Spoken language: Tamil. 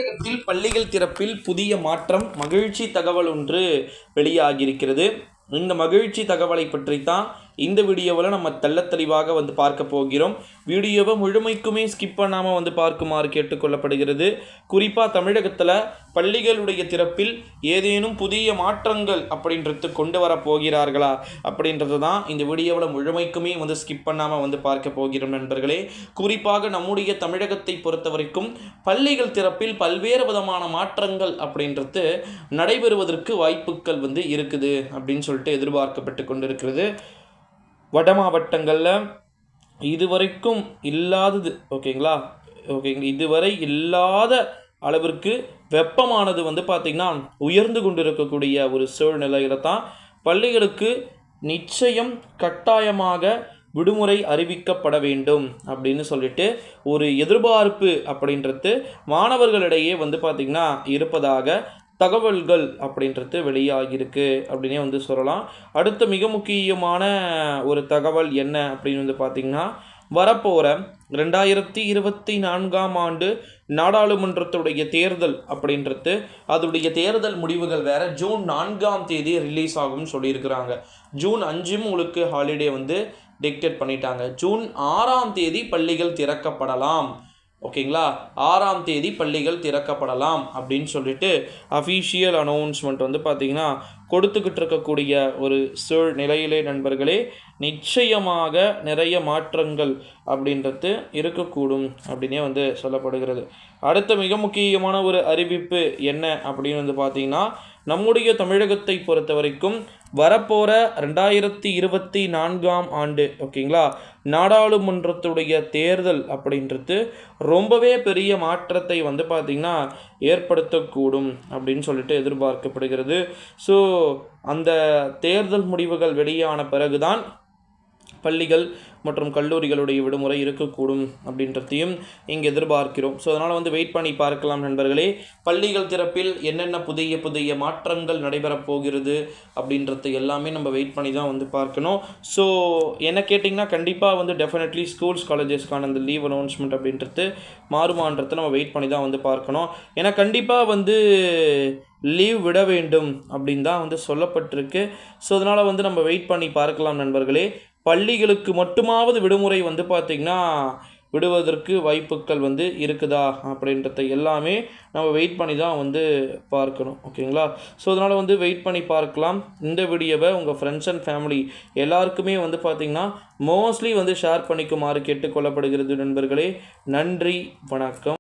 தமிழகத்தில் பள்ளிகள் திறப்பில் புதிய மாற்றம் மகிழ்ச்சி தகவல் ஒன்று வெளியாகியிருக்கிறது. இந்த மகிழ்ச்சி தகவலை பற்றித்தான் இந்த வீடியோவில் நம்ம தெள்ளத்தெளிவாக பார்க்க போகிறோம். வீடியோவை முழுமைக்குமே ஸ்கிப் பண்ணாமல் பார்க்குமாறு கேட்டுக்கொள்ளப்படுகிறது. குறிப்பாக தமிழகத்தில் பள்ளிகளுடைய திறப்பில் ஏதேனும் புதிய மாற்றங்கள் அப்படின்றது கொண்டு வர போகிறார்களா அப்படின்றது தான் இந்த வீடியோவில் முழுமைக்குமே ஸ்கிப் பண்ணாமல் பார்க்க போகிறோம் நண்பர்களே. குறிப்பாக நம்முடைய தமிழகத்தை பொறுத்த வரைக்கும் பள்ளிகள் திறப்பில் பல்வேறு விதமான மாற்றங்கள் அப்படின்றது நடைபெறுவதற்கு வாய்ப்புகள் இருக்குது அப்படின்னு சொல்லிட்டு எதிர்பார்க்கப்பட்டு கொண்டிருக்கிறது. வட மாவட்டங்களில் இதுவரைக்கும் இல்லாதது ஓகேங்களா, இதுவரை இல்லாத அளவிற்கு வெப்பமானது பார்த்திங்கன்னா உயர்ந்து கொண்டிருக்கக்கூடிய ஒரு சூழ்நிலையில தான் பள்ளிகளுக்கு நிச்சயம் கட்டாயமாக விடுமுறை அறிவிக்கப்பட வேண்டும் அப்படின்னு சொல்லிட்டு ஒரு எதிர்பார்ப்பு அப்படின்றது மாணவர்களிடையே பார்த்திங்கன்னா இருப்பதாக தகவல்கள் அப்படின்றது வெளியாகியிருக்கு அப்படின்னே சொல்லலாம். அடுத்த மிக முக்கியமான ஒரு தகவல் என்ன அப்படின்னு பார்த்திங்கன்னா, வரப்போகிற 2024ஆம் ஆண்டு நாடாளுமன்றத்துடைய தேர்தல் அப்படின்றது அதோடைய தேர்தல் முடிவுகள் வேறு ஜூன் 4ஆம் தேதி ரிலீஸ் ஆகும்னு சொல்லியிருக்கிறாங்க. ஜூன் 5 உங்களுக்கு ஹாலிடே டிக்டேட் பண்ணிட்டாங்க. ஜூன் 6ஆம் தேதி பள்ளிகள் திறக்கப்படலாம். ஓகேங்களா, 6ஆம் தேதி பள்ளிகள் திறக்கப்படலாம் அப்படின்னு சொல்லிட்டு அஃபீஷியல் அனௌன்ஸ்மெண்ட் பார்த்திங்கன்னா கொடுத்துக்கிட்டு இருக்கக்கூடிய ஒரு சூழ்நிலையிலே நண்பர்களே, நிச்சயமாக நிறைய மாற்றங்கள் அப்படின்றது இருக்கக்கூடும் அப்படின்னே சொல்லப்படுகிறது. அடுத்த மிக முக்கியமான ஒரு அறிவிப்பு என்ன அப்படின்னு பார்த்திங்கன்னா, நம்முடைய தமிழகத்தை பொறுத்த வரைக்கும் வரப்போகிற 2024ஆம் ஆண்டு ஓகேங்களா நாடாளுமன்றத்துடைய தேர்தல் அப்படின்றது ரொம்பவே பெரிய மாற்றத்தை பார்த்திங்கன்னா ஏற்படுத்தக்கூடும் அப்படின்னு சொல்லிட்டு எதிர்பார்க்கப்படுகிறது. ஸோ அந்த தேர்தல் முடிவுகள் வெளியான பிறகுதான் பள்ளிகள் மற்றும் கல்லூரிகளுடைய விடுமுறை இருக்கக்கூடும் அப்படின்றதையும் இங்கே எதிர்பார்க்கிறோம். ஸோ அதனால் வெயிட் பண்ணி பார்க்கலாம் நண்பர்களே. பள்ளிகள் திறப்பில் என்னென்ன புதிய புதிய மாற்றங்கள் நடைபெறப் போகிறது அப்படின்றது எல்லாமே நம்ம வெயிட் பண்ணி தான் பார்க்கணும். ஸோ என்ன கேட்டிங்கன்னா, கண்டிப்பாக டெஃபினெட்லி ஸ்கூல்ஸ் காலேஜஸ்க்கான அந்த லீவ் அனௌன்ஸ்மெண்ட் அப்படின்றது மாறுமான்றதை நம்ம வெயிட் பண்ணி தான் பார்க்கணும். ஏன்னா கண்டிப்பாக லீவ் விட வேண்டும் அப்படின்னு தான் சொல்லப்பட்டிருக்கு. ஸோ அதனால் நம்ம வெயிட் பண்ணி பார்க்கலாம் நண்பர்களே. பள்ளிகளுக்கு மட்டுமாவது விடுமுறை பார்த்திங்கன்னா விடுவதற்கு வாய்ப்புகள் இருக்குதா அப்படின்றத எல்லாமே நம்ம வெயிட் பண்ணி தான் பார்க்கணும். ஓகேங்களா, ஸோ அதனால் வெயிட் பண்ணி பார்க்கலாம். இந்த வீடியோவை உங்கள் ஃப்ரெண்ட்ஸ் அண்ட் ஃபேமிலி எல்லாருக்குமே பார்த்திங்கன்னா மோஸ்ட்லி ஷேர் பண்ணிக்குமாறு கேட்டுக்கொள்ளப்படுகிறது நண்பர்களே. நன்றி, வணக்கம்.